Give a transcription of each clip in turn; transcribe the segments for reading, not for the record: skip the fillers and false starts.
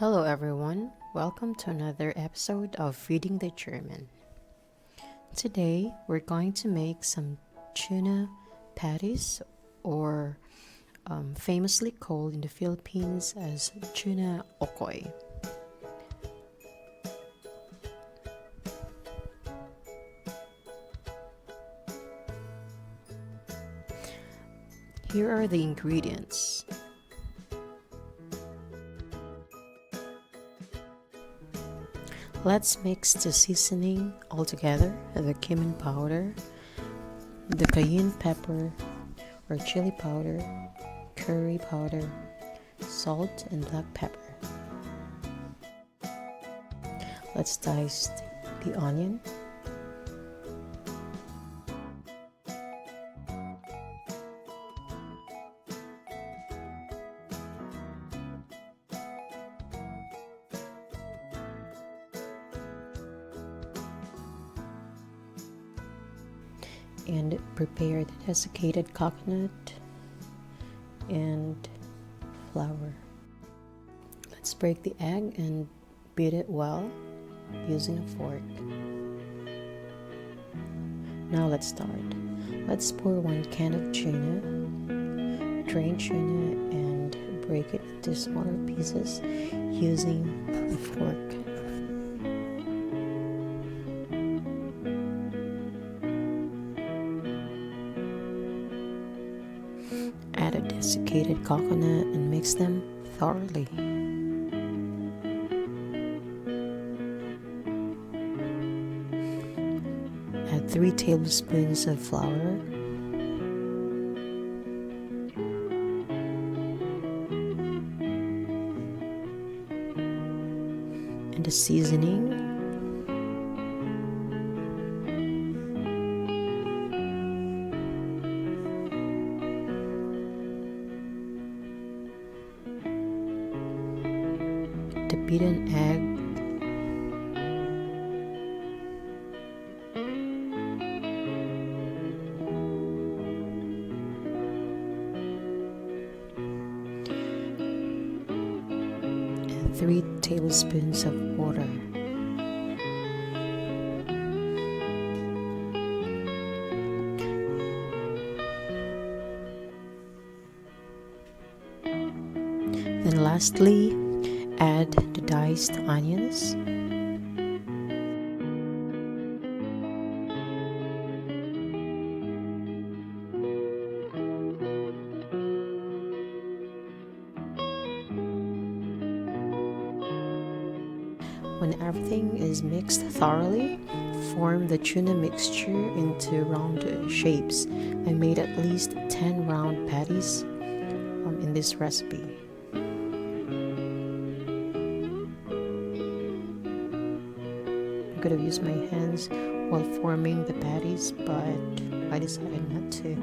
Hello, everyone. Welcome to another episode of Feeding the German. Today, we're going to make some tuna patties, or famously called in the Philippines as tuna okoy. Here are the ingredients. Let's mix the seasoning all together: the cumin powder, the cayenne pepper or chili powder, curry powder, salt, and black pepper. Let's dice the onion. And prepare the desiccated coconut and flour. Let's break the egg and beat it well using a fork. Now let's start. Let's pour 1 can of tuna, drain tuna, and break it into smaller pieces using a fork. Add a desiccated coconut and mix them thoroughly. Add 3 tablespoons of flour, and the seasoning. The beaten egg, and 3 tablespoons of water. Then lastly, add the diced onions. When everything is mixed thoroughly, form the tuna mixture into round shapes. I made at least 10 round patties in this recipe. I could have used my hands while forming the patties, but I decided not to.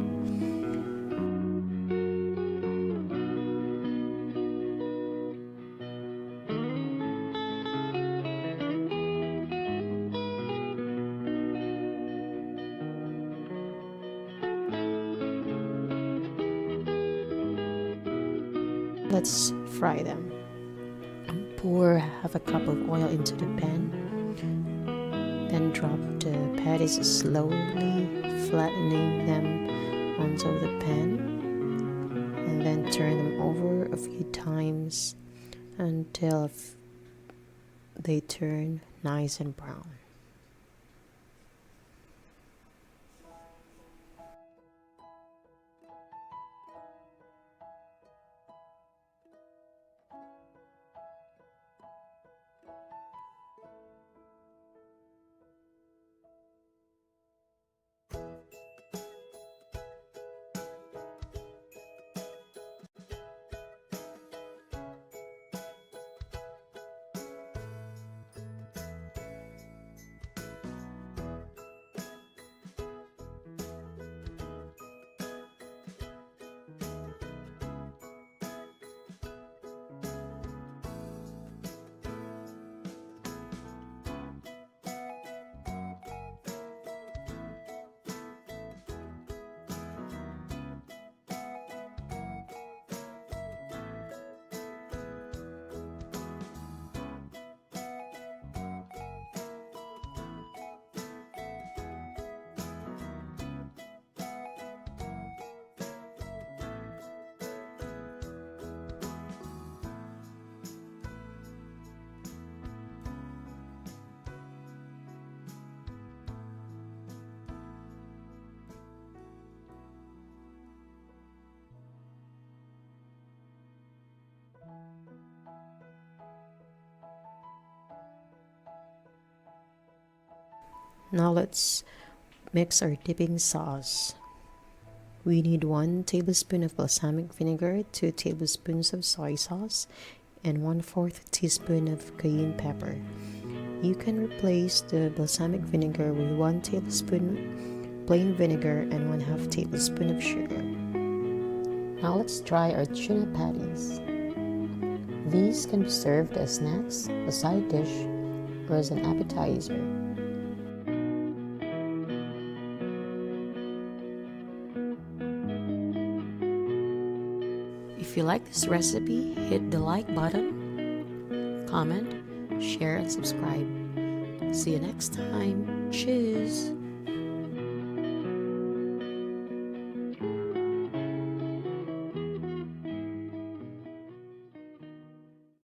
Let's fry them. Pour half a cup of oil into the pan. Then drop the patties slowly, flattening them onto the pan, and then turn them over a few times until they turn nice and brown. Now let's mix our dipping sauce. We need 1 tablespoon of balsamic vinegar, 2 tablespoons of soy sauce, and 1/4 teaspoon of cayenne pepper. You can replace the balsamic vinegar with 1 tablespoon plain vinegar and 1/2 tablespoon of sugar. Now let's try our tuna patties. These can be served as snacks, a side dish, or as an appetizer. If you like this recipe, hit the like button, comment, share, and subscribe. See you next time. Cheers!